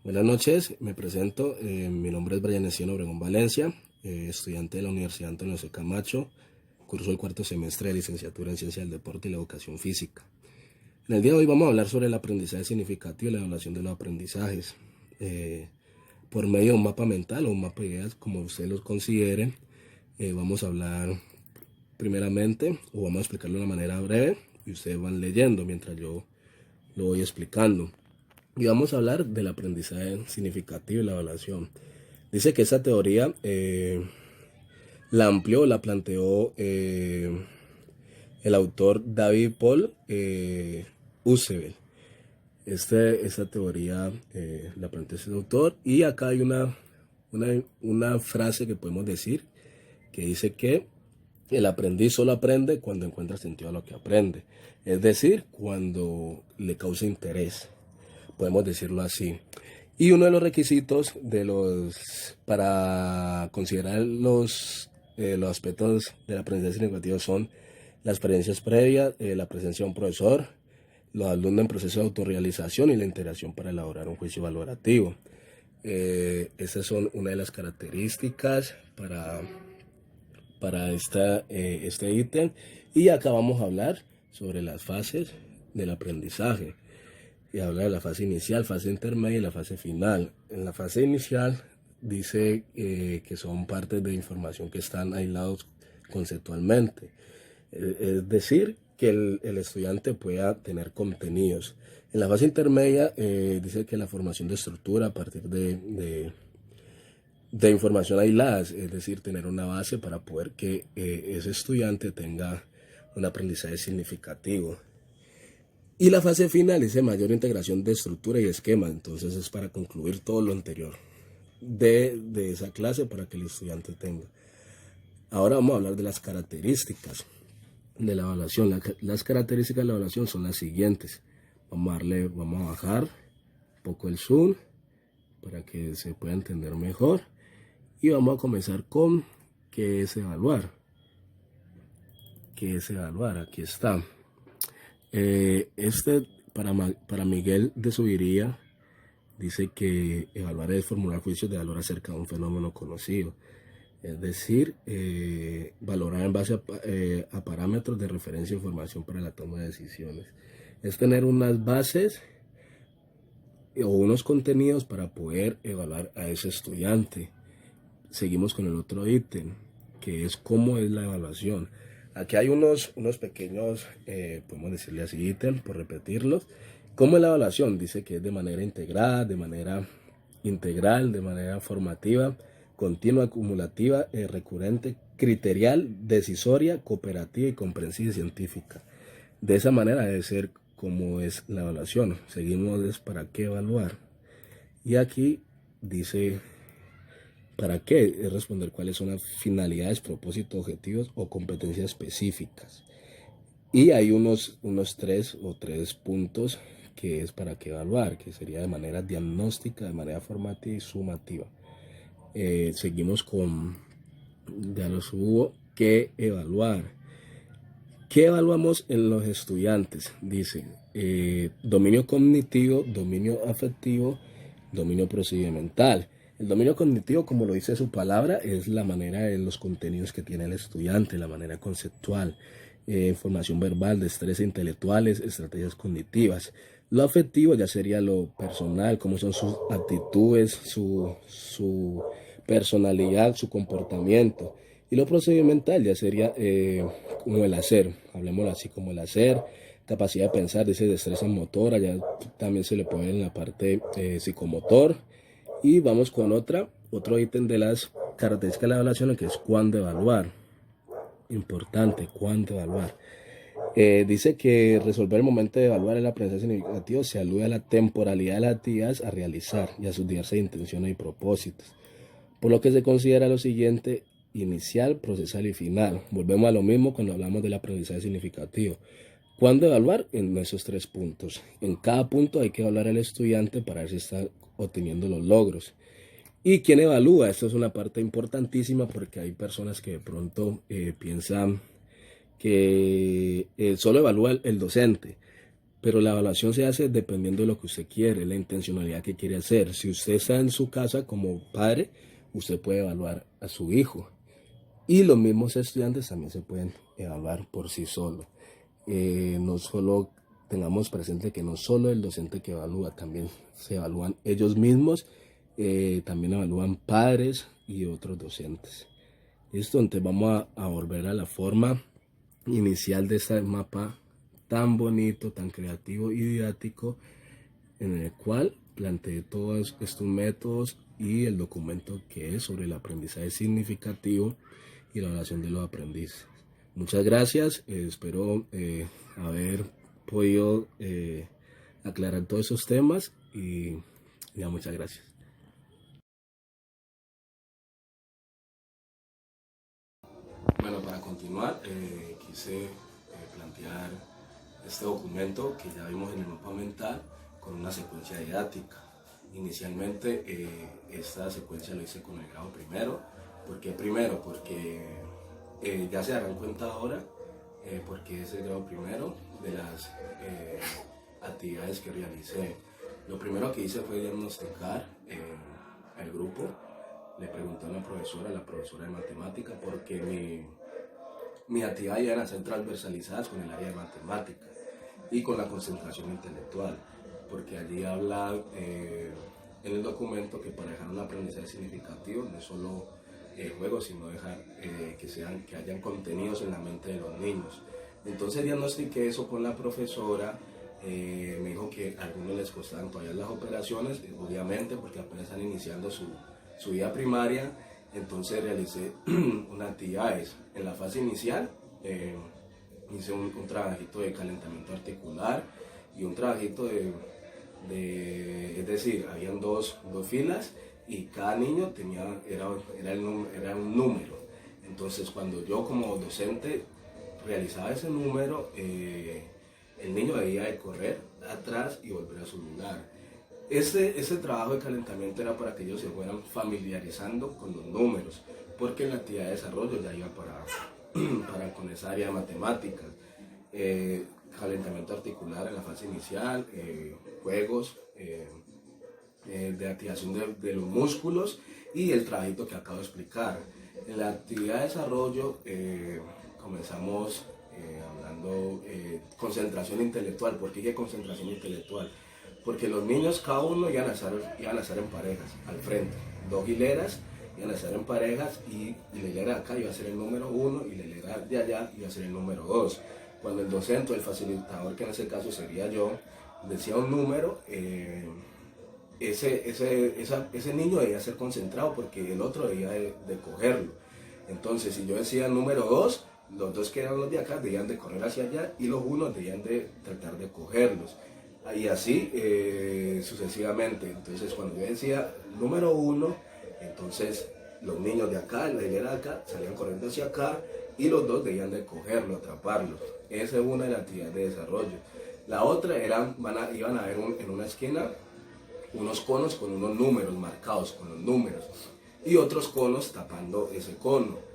Buenas noches, me presento, mi nombre es Brian Estieno Obregón Valencia, estudiante de la Universidad Antonio C. Camacho, curso el cuarto semestre de licenciatura en Ciencia del Deporte y la Educación Física. En el día de hoy vamos a hablar sobre el aprendizaje significativo y la evaluación de los aprendizajes. Por medio de un mapa mental o un mapa de ideas, como ustedes los consideren, vamos a hablar primeramente, o vamos a explicarlo de una manera breve, y ustedes van leyendo mientras yo lo voy explicando. Y vamos a hablar del aprendizaje significativo y la evaluación. Dice que esa teoría la amplió, la planteó el autor David Paul Usebel. Esta teoría la planteó ese autor, y acá hay una frase que podemos decir que dice que el aprendiz solo aprende cuando encuentra sentido a lo que aprende, es decir, cuando le causa interés, podemos decirlo así. Y uno de los requisitos para considerar los aspectos del aprendizaje significativo son las experiencias previas, la presencia de un profesor, los alumnos en proceso de autorrealización y la interacción para elaborar un juicio valorativo. Estas son una de las características para este ítem. Y acá vamos a hablar sobre las fases del aprendizaje. Y habla de la fase inicial, fase intermedia y la fase final. En la fase inicial dice que son partes de información que están aislados conceptualmente. Es decir, que el estudiante pueda tener contenidos. En la fase intermedia dice que la formación de estructura a partir de información aislada, es decir, tener una base para poder que ese estudiante tenga un aprendizaje significativo. Y la fase final dice mayor integración de estructura y esquema. Entonces es para concluir todo lo anterior de esa clase para que el estudiante tenga. Ahora vamos a hablar de las características de la evaluación. Las características de la evaluación son las siguientes. Vamos a bajar un poco el zoom para que se pueda entender mejor. Y vamos a comenzar con qué es evaluar. ¿Qué es evaluar? Aquí está. Para Miguel de Subiría dice que evaluar es formular juicios de valor acerca de un fenómeno conocido, es decir, valorar en base a parámetros de referencia e información para la toma de decisiones. Es tener unas bases o unos contenidos para poder evaluar a ese estudiante. Seguimos con el otro ítem, que es cómo es la evaluación. Aquí hay unos pequeños, podemos decirle así, ítems, por repetirlos. ¿Cómo es la evaluación? Dice que es de manera integrada, de manera integral, de manera formativa, continua, acumulativa, recurrente, criterial, decisoria, cooperativa y comprensiva y científica. De esa manera debe ser como es la evaluación. Seguimos, es para qué evaluar. Y aquí dice ¿para qué? Es responder cuáles son las finalidades, propósitos, objetivos o competencias específicas. Y hay unos tres puntos que es para qué evaluar, que sería de manera diagnóstica, de manera formativa y sumativa. Seguimos con, ya los hubo, ¿qué evaluar? ¿Qué evaluamos en los estudiantes? Dice, dominio cognitivo, dominio afectivo, dominio procedimental. El dominio cognitivo, como lo dice su palabra, es la manera de los contenidos que tiene el estudiante, la manera conceptual, información verbal, destrezas intelectuales, estrategias cognitivas. Lo afectivo ya sería lo personal, cómo son sus actitudes, su personalidad, su comportamiento. Y lo procedimental ya sería como el hacer, hablemoslo así, como el hacer, capacidad de pensar, dice destreza motora, ya también se le pone en la parte psicomotor. Y vamos con otro ítem de las características de la evaluación, que es cuándo evaluar. Importante, cuándo evaluar. Dice que resolver el momento de evaluar el aprendizaje significativo se alude a la temporalidad de las actividades a realizar y a sus diversas intenciones y propósitos, por lo que se considera lo siguiente: inicial, procesal y final. Volvemos a lo mismo cuando hablamos del aprendizaje significativo. ¿Cuándo evaluar? En esos tres puntos. En cada punto hay que evaluar al estudiante para ver si está obteniendo los logros. ¿Y quién evalúa? Esto es una parte importantísima, porque hay personas que de pronto piensan que solo evalúa el docente. Pero la evaluación se hace dependiendo de lo que usted quiere, la intencionalidad que quiere hacer. Si usted está en su casa como padre, usted puede evaluar a su hijo. Y los mismos estudiantes también se pueden evaluar por sí solos. No solo tengamos presente que no solo el docente que evalúa, también se evalúan ellos mismos, también evalúan padres y otros docentes. Listo, entonces vamos a volver a la forma inicial de este mapa tan bonito, tan creativo y didáctico, en el cual planteé todos estos métodos y el documento que es sobre el aprendizaje significativo y la evaluación de los aprendices. Muchas gracias, espero haber podido aclarar todos esos temas y ya, muchas gracias. Bueno, para continuar, quise plantear este documento que ya vimos en el mapa mental con una secuencia didáctica. Inicialmente esta secuencia lo hice con el grado primero. ¿Por qué primero? Porque ya se darán cuenta ahora porque es el grado primero de las actividades que realicé. Lo primero que hice fue diagnosticar el grupo. Le pregunté a la profesora de matemática, porque mi actividad iban a ser transversalizadas con el área de matemática y con la concentración intelectual, porque allí habla en el documento que para dejar un aprendizaje significativo no es solo juegos, sino dejar que hayan contenidos en la mente de los niños. Entonces diagnostiqué eso con la profesora. Me dijo que a algunos les costaban todavía las operaciones, obviamente porque apenas están iniciando su vida primaria. Entonces realicé unas actividades. En la fase inicial hice un trabajito de calentamiento articular y un trabajito es decir, habían dos filas y cada niño era un número. Entonces cuando yo como docente realizaba ese número, el niño debía de correr atrás y volver a su lugar. Ese trabajo de calentamiento era para que ellos se fueran familiarizando con los números, porque la actividad de desarrollo ya iba para con esa área de matemáticas. Calentamiento articular en la fase inicial, juegos de activación de los músculos y el trabajito que acabo de explicar. En la actividad de desarrollo comenzamos hablando concentración intelectual. ¿Por qué concentración intelectual? Porque los niños, cada uno iban a estar en parejas, al frente, 2 hileras, iban a estar en parejas y la hilera de acá iba a ser el número 1 y la hilera de allá iba a ser el número 2. Cuando el docente, el facilitador, que en ese caso sería yo, decía un número, ese niño debía ser concentrado porque el otro debía de cogerlo. Entonces, si yo decía número 2, los dos que eran los de acá debían de correr hacia allá y los unos debían de tratar de cogerlos. Y así sucesivamente. Entonces cuando yo decía número 1, entonces los niños de acá, la hilera de acá, salían corriendo hacia acá y los dos debían de cogerlo, atraparlo. Esa es una de las actividades de desarrollo. La otra iban a ver en una esquina unos conos con unos números marcados con los números y otros conos tapando ese cono.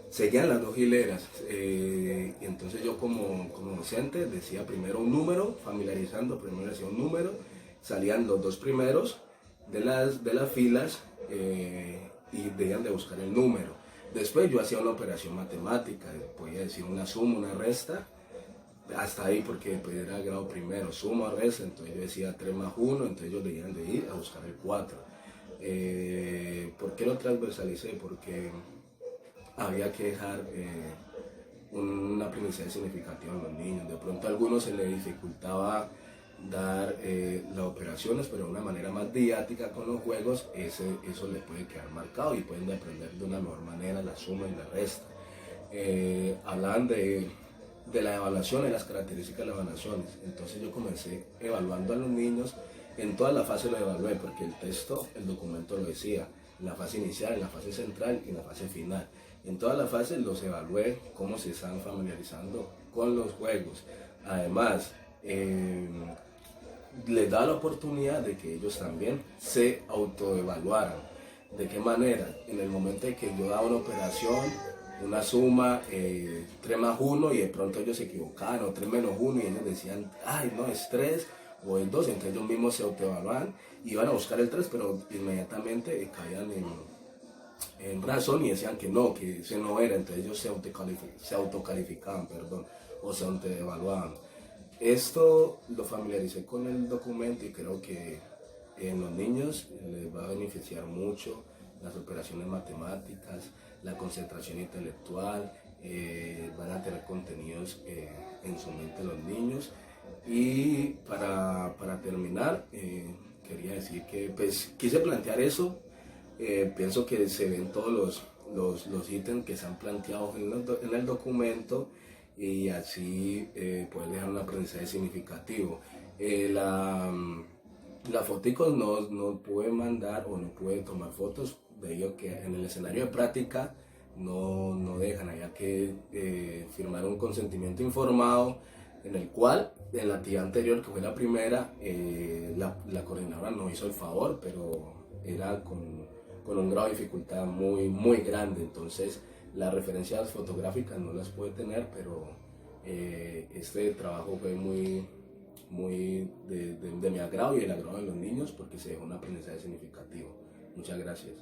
Seguían las 2 hileras, y entonces yo como docente decía primero un número, familiarizando, primero decía un número, salían los 2 primeros de las filas y debían de buscar el número. Después yo hacía una operación matemática, podía decir una suma, una resta, hasta ahí porque después era grado primero, suma, resta, entonces yo decía 3 más 1, entonces ellos debían de ir a buscar el 4. ¿Por qué lo transversalicé? Porque había que dejar un aprendizaje significativo a los niños. De pronto a algunos se les dificultaba dar las operaciones, pero de una manera más didáctica con los juegos, eso les puede quedar marcado y pueden aprender de una mejor manera la suma y la resta. Hablaban de la evaluación y las características de las evaluaciones. Entonces yo comencé evaluando a los niños. En toda la fase lo evalué porque el documento lo decía, en la fase inicial, en la fase central y en la fase final. En todas las fases los evalué cómo se están familiarizando con los juegos. Además, les da la oportunidad de que ellos también se autoevaluaran. ¿De qué manera? En el momento en que yo daba una operación, una suma, 3 más 1, y de pronto ellos se equivocaban, o 3 menos 1, y ellos decían, ay, no, es 3 o es 2, entonces ellos mismos se autoevaluaban, iban a buscar el 3, pero inmediatamente caían en razón y decían que no, que ese no era, entonces ellos se autocalificaban, perdón, o se autoevaluaban. Esto lo familiaricé con el documento y creo que en los niños les va a beneficiar mucho las operaciones matemáticas, la concentración intelectual, van a tener contenidos en su mente los niños. Y para terminar, quería decir que pues quise plantear eso. Pienso que se ven todos los ítems que se han planteado en el documento, y así poder dejar un aprendizaje significativo. Las fotos no pude mandar o no pude tomar fotos debido a que en el escenario de práctica no dejan, había que firmar un consentimiento informado en el cual en la actividad anterior, que fue la primera, la coordinadora nos hizo el favor, pero era con un grado de dificultad muy grande, entonces las referencias fotográficas no las pude tener, pero este trabajo fue muy de mi agrado y el agrado de los niños, porque se dejó un aprendizaje significativo. Muchas gracias.